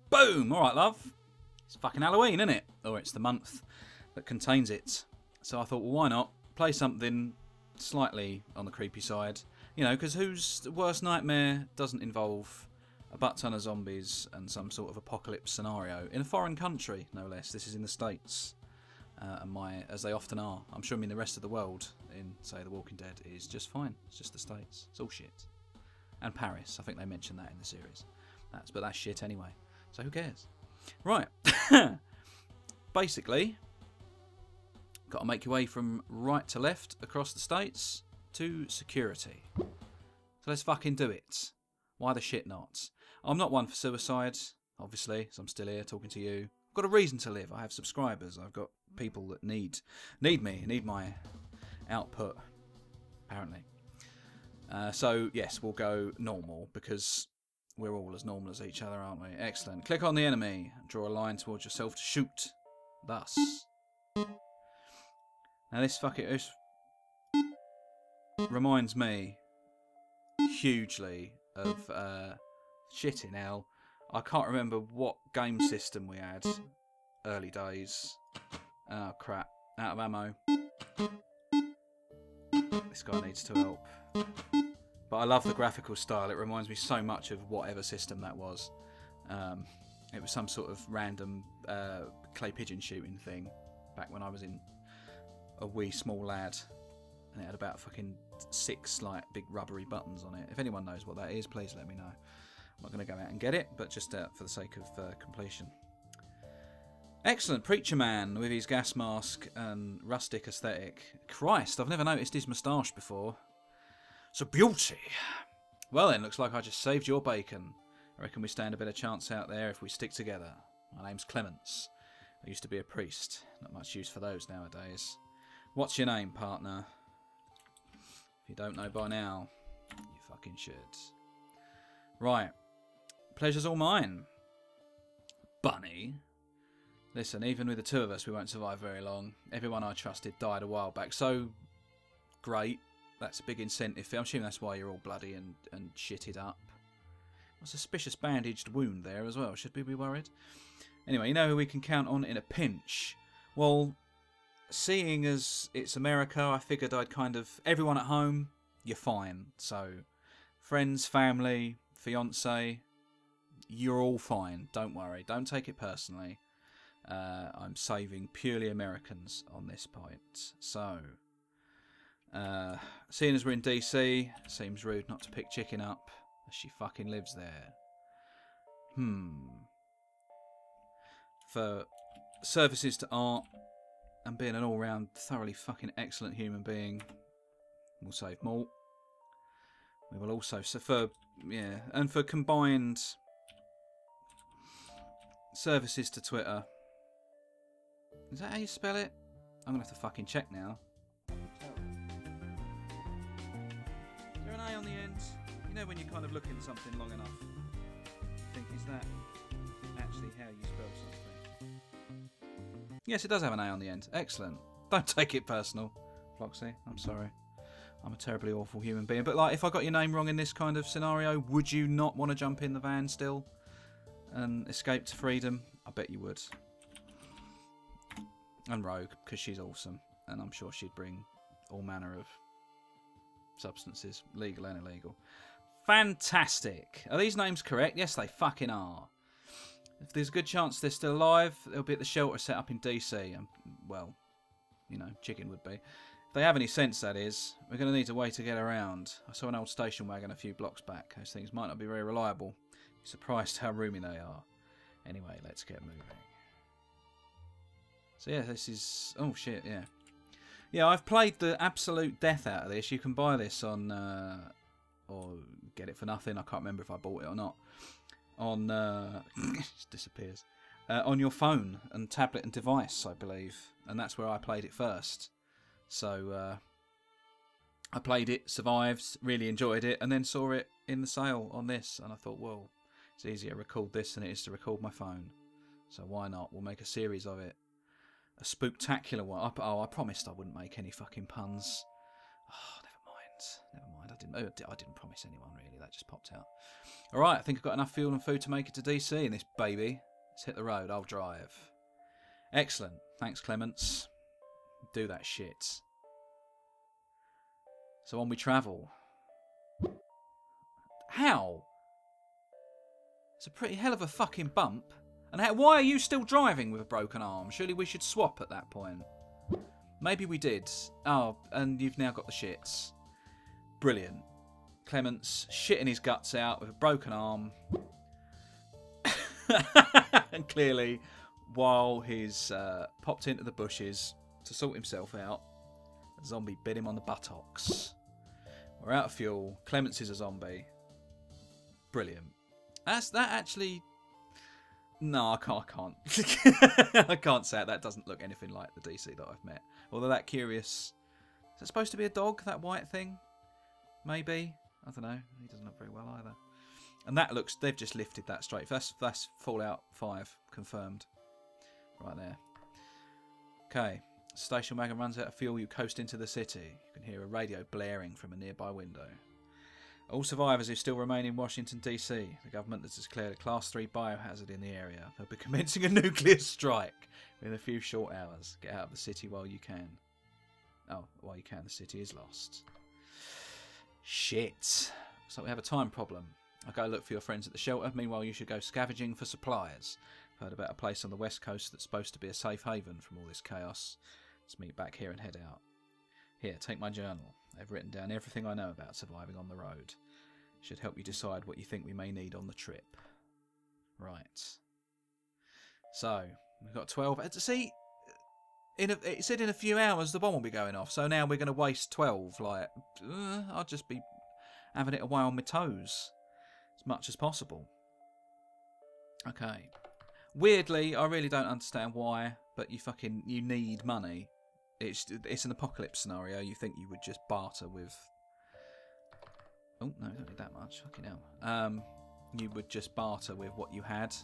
Boom! Alright, love. It's fucking Halloween, isn't it? Or it's the month that contains it. So I thought, well, why not play something slightly on the creepy side? You know, because whose worst nightmare doesn't involve a butt ton of zombies and some sort of apocalypse scenario in a foreign country, no less. This is in the States, as they often are. I'm sure the rest of the world in, say, The Walking Dead is just fine. It's just the States. It's all shit. And Paris. I think they mentioned that in the series. But that's shit anyway. So who cares? Right. Basically, got to make your way from right to left across the States to security. So let's fucking do it. Why the shit not? I'm not one for suicide, obviously, so I'm still here talking to you. I've got a reason to live. I have subscribers. I've got people that need me, need my output, apparently. So, yes, we'll go normal, because we're all as normal as each other, aren't we? Excellent. Click on the enemy. Draw a line towards yourself to shoot. Thus. Now, this reminds me hugely of shitting hell. I can't remember what game system we had early days. Oh crap, out of ammo. This guy needs to help. But I love the graphical style. It reminds me so much of whatever system that was. It was some sort of random clay pigeon shooting thing back when I was in a wee small lad. And it had about fucking 6 like big rubbery buttons on it. If anyone knows what that is, please let me know. I'm not going to go out and get it, but just for the sake of completion. Excellent. Preacher man with his gas mask and rustic aesthetic. Christ, I've never noticed his moustache before. It's a beauty. Well then, looks like I just saved your bacon. I reckon we stand a better chance out there if we stick together. My name's Clements. I used to be a priest. Not much use for those nowadays. What's your name, partner? If you don't know by now, you fucking should. Right. Pleasure's all mine. Bunny. Listen, even with the two of us, we won't survive very long. Everyone I trusted died a while back, so great. That's a big incentive. I'm assuming that's why you're all bloody and shitted up. A suspicious bandaged wound there as well. Should we be worried? Anyway, you know who we can count on in a pinch? Well, seeing as it's America, I figured I'd kind of... Everyone at home, you're fine. So, friends, family, fiance, you're all fine. Don't worry. Don't take it personally. I'm saving purely Americans on this point. So, seeing as we're in DC, seems rude not to pick Chicken up, as she fucking lives there. For services to art and being an all-round thoroughly fucking excellent human being, we'll save Malt. We will also, and for combined services to Twitter. Is that how you spell it? I'm going to have to fucking check now. Is there an A on the end? You know when you kind of look into something long enough, think, is that actually how you spell something? Yes, it does have an A on the end. Excellent. Don't take it personal, Floxy. I'm sorry. I'm a terribly awful human being. But like, if I got your name wrong in this kind of scenario, would you not want to jump in the van still and escape to freedom? I bet you would. And Rogue, because she's awesome. And I'm sure she'd bring all manner of substances, legal and illegal. Fantastic. Are these names correct? Yes, they fucking are. If there's a good chance they're still alive, they'll be at the shelter set up in DC. And, well, you know, Chicken would be. If they have any sense, that is, we're going to need a way to get around. I saw an old station wagon a few blocks back. Those things might not be very reliable. You're surprised how roomy they are. Anyway, let's get moving. So yeah, this is... Oh shit, yeah. Yeah, I've played the absolute death out of this. You can buy this on... or get it for nothing. I can't remember if I bought it or not. On... it just disappears. On your phone and tablet and device, I believe. And that's where I played it first. So, I played it, survived, really enjoyed it, and then saw it in the sale on this. And I thought, well, it's easier to record this than it is to record my phone. So why not? We'll make a series of it. A spooktacular one. Oh, I promised I wouldn't make any fucking puns. Oh, never mind. Never mind. I didn't promise anyone really. That just popped out. All right, I think I've got enough fuel and food to make it to DC in this baby. Let's hit the road. I'll drive. Excellent. Thanks, Clements. Do that shit. So on we travel. How? It's a pretty hell of a fucking bump. And why are you still driving with a broken arm? Surely we should swap at that point. Maybe we did. Oh, and you've now got the shits. Brilliant. Clements shitting his guts out with a broken arm. And clearly, while he's popped into the bushes to sort himself out, a zombie bit him on the buttocks. We're out of fuel. Clements is a zombie. Brilliant. That actually... No, I can't. I can't say it. That doesn't look anything like the DC that I've met. Although that curious... Is that supposed to be a dog, that white thing? Maybe. I don't know. He doesn't look very well either. And that looks... They've just lifted that straight. That's Fallout 5 confirmed. Right there. Okay. Station wagon runs out of fuel. You coast into the city. You can hear a radio blaring from a nearby window. All survivors who still remain in Washington, D.C. The government has declared a Class 3 biohazard in the area. They'll be commencing a nuclear strike in a few short hours. Get out of the city while you can. Oh, while you can. The city is lost. Shit. So we have a time problem. I'll go look for your friends at the shelter. Meanwhile, you should go scavenging for supplies. I've heard about a place on the west coast that's supposed to be a safe haven from all this chaos. Let's meet back here and head out. Here, take my journal. I've written down everything I know about surviving on the road. Should help you decide what you think we may need on the trip. Right. So, we've got 12. See, it said in a few hours the bomb will be going off. So now we're going to waste 12. Like, I'll just be having it away on my toes. As much as possible. Okay. Weirdly, I really don't understand why, but you need money. It's an apocalypse scenario. You think you would just barter with... Oh, no, don't need that much. Fucking hell. You would just barter with what you had.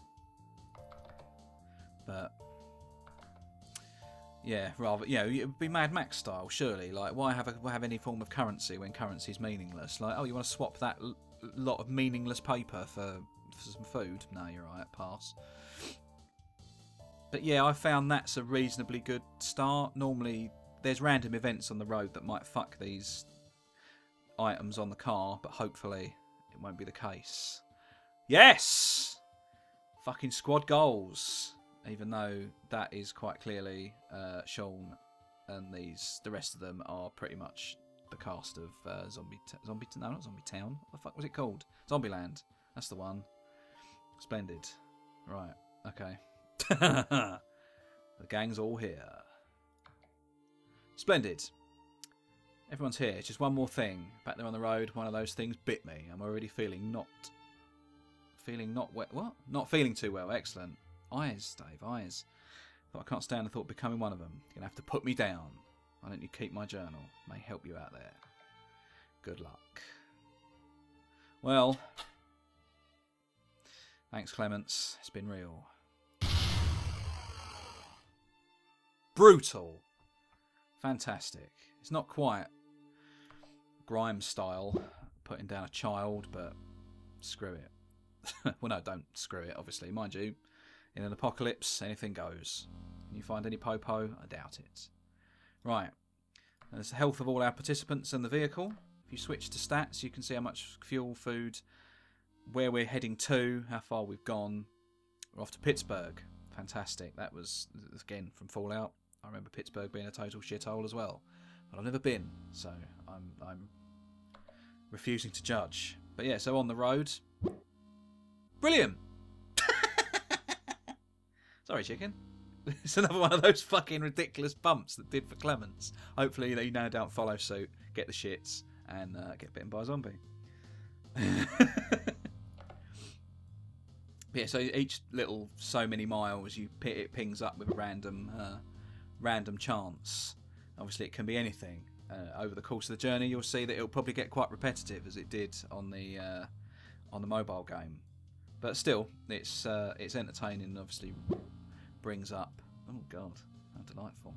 But... Yeah, rather... Yeah, it would be Mad Max style, surely. Like, why have any form of currency when currency is meaningless? Like, oh, you want to swap that lot of meaningless paper for some food? No, you're right. Pass. But yeah, I found that's a reasonably good start. Normally, there's random events on the road that might fuck these items on the car, but hopefully it won't be the case. Yes! Fucking squad goals. Even though that is quite clearly Sean and the rest of them are pretty much the cast of no, not Zombie Town. What the fuck was it called? Zombieland. That's the one. Splendid. Right. Okay. The gang's all here. Splendid. Everyone's here. It's just one more thing. Back there on the road, one of those things bit me. I'm already feeling not well. What? Not feeling too well. Excellent. Eyes, Dave. Eyes. Thought I can't stand the thought of becoming one of them. You're gonna have to put me down. Why don't you keep my journal? May help you out there. Good luck. Well, thanks, Clements. It's been real. Brutal. Fantastic. It's not quite Grimes style, putting down a child, but screw it. Well, no, don't screw it, obviously. Mind you, in an apocalypse, anything goes. Can you find any popo? I doubt it. Right. There's the health of all our participants and the vehicle. If you switch to stats, you can see how much fuel, food, where we're heading to, how far we've gone. We're off to Pittsburgh. Fantastic. That was, again, from Fallout. I remember Pittsburgh being a total shithole as well. But I've never been, so I'm refusing to judge. But yeah, so on the road. Brilliant! Sorry, chicken. It's another one of those fucking ridiculous bumps that did for Clements. Hopefully they now don't follow suit, get the shits, and get bitten by a zombie. Yeah, so each little so many miles, it pings up with a random chance. Obviously, it can be anything. Over the course of the journey, you'll see that it'll probably get quite repetitive, as it did on the mobile game. But still, it's entertaining and obviously brings up... Oh, God. How delightful.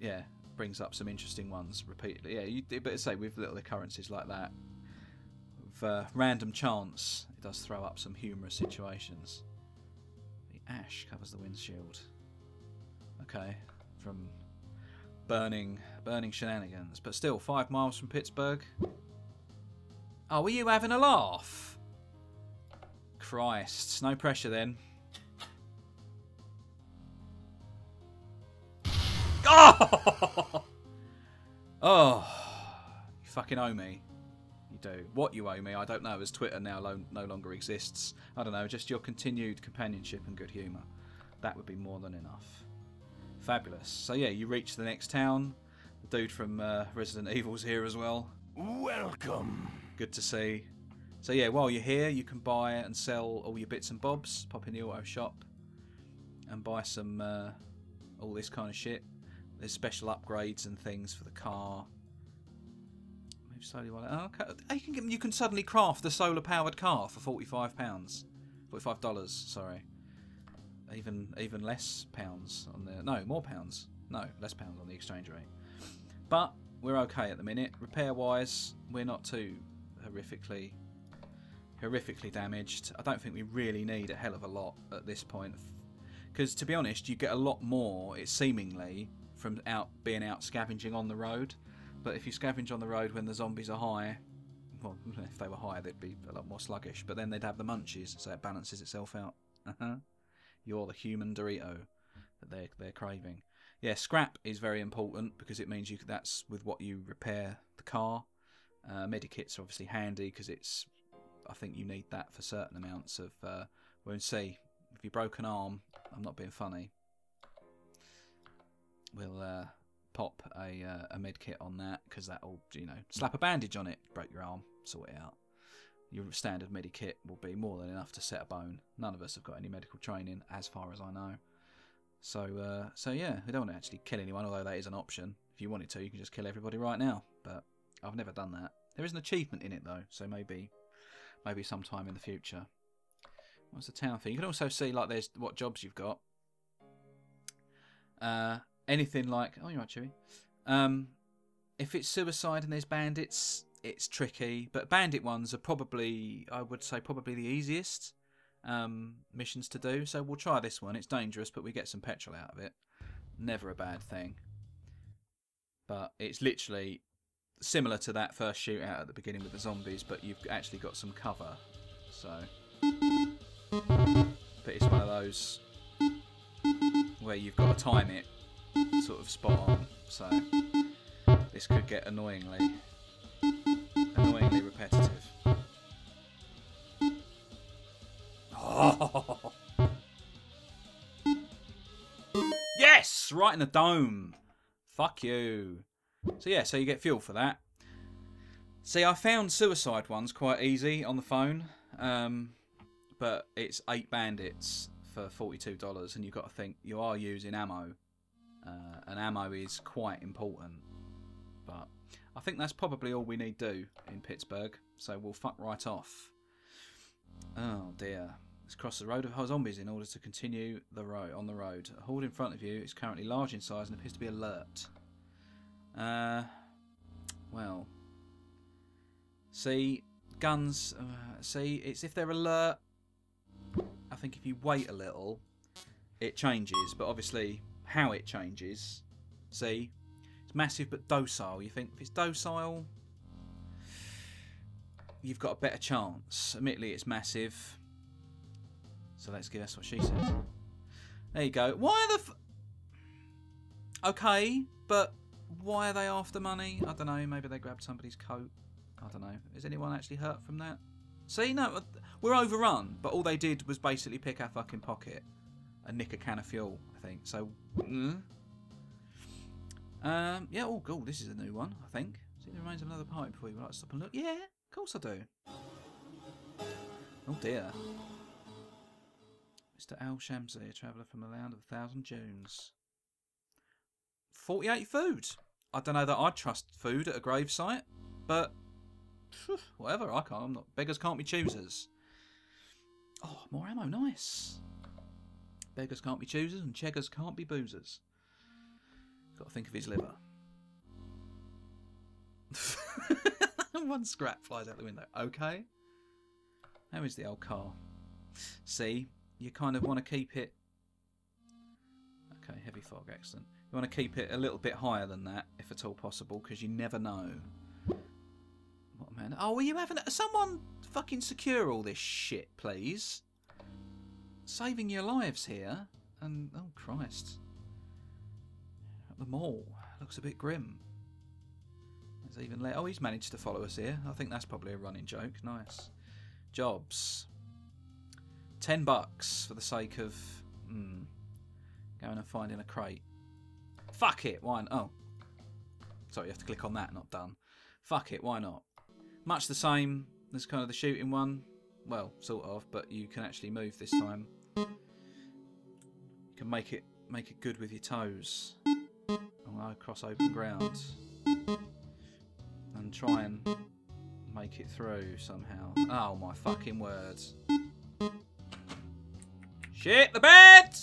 Yeah, brings up some interesting ones repeatedly. Yeah, you better say with little occurrences like that, with random chance, it does throw up some humorous situations. The ash covers the windshield. Okay, from burning shenanigans, but still 5 miles from Pittsburgh. Oh, were you having a laugh? Christ, no pressure then. Oh! Oh, you fucking owe me. You do. What you owe me, I don't know, as Twitter now no longer exists. I don't know, just your continued companionship and good humour. That would be more than enough. Fabulous. So yeah, you reach the next town. The dude from Resident Evil's here as well. Welcome. Good to see. So yeah, while you're here, you can buy and sell all your bits and bobs. Pop in the auto shop and buy some all this kind of shit. There's special upgrades and things for the car. Move slowly while okay. You can suddenly craft a solar-powered car for £45. $45, sorry. Even less pounds on the more pounds. No, less pounds on the exchange rate. But we're okay at the minute. Repair-wise, we're not too horrifically damaged. I don't think we really need a hell of a lot at this point, because to be honest, you get a lot more, it seemingly, from being out scavenging on the road. But if you scavenge on the road when the zombies are high, well, if they were high, they'd be a lot more sluggish. But then they'd have the munchies, so it balances itself out. You're the human Dorito that they're craving. Yeah, scrap is very important because it means that's with what you repair the car. Medikits are obviously handy because I think you need that for certain amounts of. We'll see. If you broke an arm, I'm not being funny. We'll pop a med kit on that because that'll, slap a bandage on it, break your arm, sort it out. Your standard medikit will be more than enough to set a bone. None of us have got any medical training, as far as I know. So yeah, we don't want to actually kill anyone, although that is an option. If you wanted to, you can just kill everybody right now. But I've never done that. There is an achievement in it though, so maybe sometime in the future. What's the town thing? You can also see like there's what jobs you've got. Anything like you're right, Chewie. If it's suicide and there's bandits, it's tricky. But bandit ones are probably, I would say, probably the easiest missions to do. So we'll try this one. It's dangerous, but we get some petrol out of it. Never a bad thing. But it's literally similar to that first shootout at the beginning with the zombies, but you've actually got some cover. So, but it's one of those where you've got to time it sort of spot on. So this could get annoyingly repetitive. Oh. Yes! Right in the dome. Fuck you. So yeah, so you get fuel for that. See, I found suicide ones quite easy on the phone. But it's 8 bandits for $42, and you've got to think you are using ammo. And ammo is quite important. But I think that's probably all we need to do in Pittsburgh. So we'll fuck right off. Oh dear. Let's cross the road of zombies in order to continue on the road. A horde in front of you is currently large in size and appears to be alert. Well. See, guns. See, it's if they're alert. I think if you wait a little, it changes. But obviously, how it changes. See, it's massive but docile. You think if it's docile, you've got a better chance. Admittedly, it's massive. So let's guess what she said. There you go. Why the okay, but why are they after money? I don't know. Maybe they grabbed somebody's coat. I don't know. Is anyone actually hurt from that? See, no, we're overrun. But all they did was basically pick our fucking pocket and nick a can of fuel, I think. So, yeah, oh, cool. This is a new one, I think. See the remains of another party before you would like to stop and look. Yeah, of course I do. Oh, dear. Mr. Al Shamsi, a traveller from the land of 1,000 Dunes. 48 food. I don't know that I'd trust food at a gravesite, but whatever, I can't. I'm not. Beggars can't be choosers. Oh, more ammo, nice. Beggars can't be choosers and cheggers can't be boozers. Got to think of his liver. One scrap flies out the window. Okay. How is the old car? See, you kind of want to keep it... Okay, heavy fog, excellent. You want to keep it a little bit higher than that, if at all possible, because you never know. What, man? Oh, are you having... Someone fucking secure all this shit, please. Saving your lives here. And, oh, Christ. At the mall. Looks a bit grim. There's even... Oh, he's managed to follow us here. I think that's probably a running joke. Nice. Jobs. $10 for the sake of going and finding a crate. Fuck it, why not? Oh. Sorry, you have to click on that, not done. Fuck it, why not? Much the same as kind of the shooting one. Well, sort of, but you can actually move this time. You can make it good with your toes. Across open ground. And try and make it through somehow. Oh my fucking words. Shit the bed!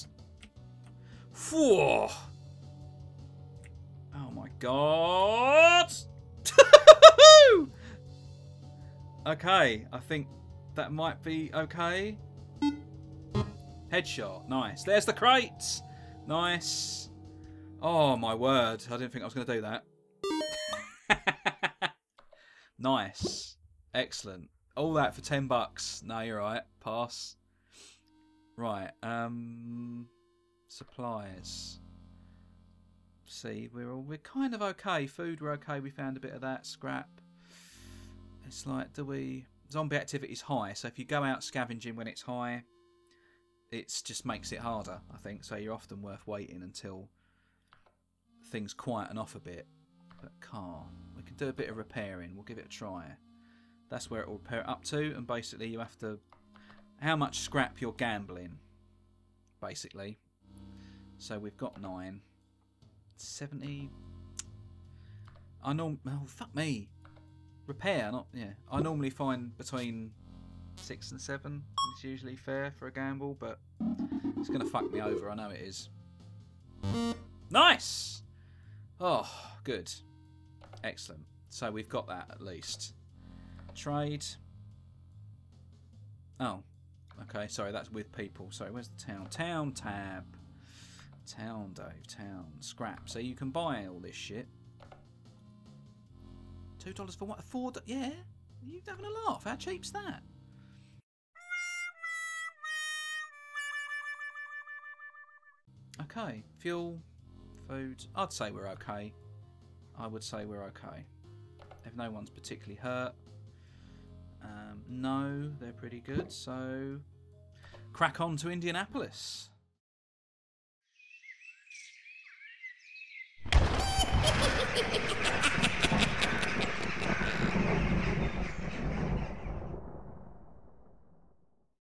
Whew. Oh my god! Okay, I think that might be okay. Headshot, nice. There's the crates! Nice. Oh my word, I didn't think I was going to do that. Nice. Excellent. All that for $10. No, you're right. Pass. Right. Supplies. See, we're kind of okay. Food, we're okay. We found a bit of that. Scrap. It's like, zombie activity's high, so if you go out scavenging when it's high, it just makes it harder, I think. So you're often worth waiting until things quieten off a bit. But car, we can do a bit of repairing. We'll give it a try. That's where it will repair up to, and basically you have to... How much scrap you're gambling, basically. So we've got 9. 70... Oh, fuck me. Repair, not... Yeah. I normally find between 6 and 7. It's usually fair for a gamble, but it's going to fuck me over. I know it is. Nice! Oh, good. Excellent. So we've got that at least. Trade. Oh. Okay, sorry, that's with people. Sorry, where's the town? Town tab. Town, Dave. Town. Scrap. So you can buy all this shit. $2 for what? $4? Yeah? You having a laugh? How cheap's that? Okay. Fuel. Food. I'd say we're okay. I would say we're okay. If no one's particularly hurt. No, they're pretty good. So, crack on to Indianapolis.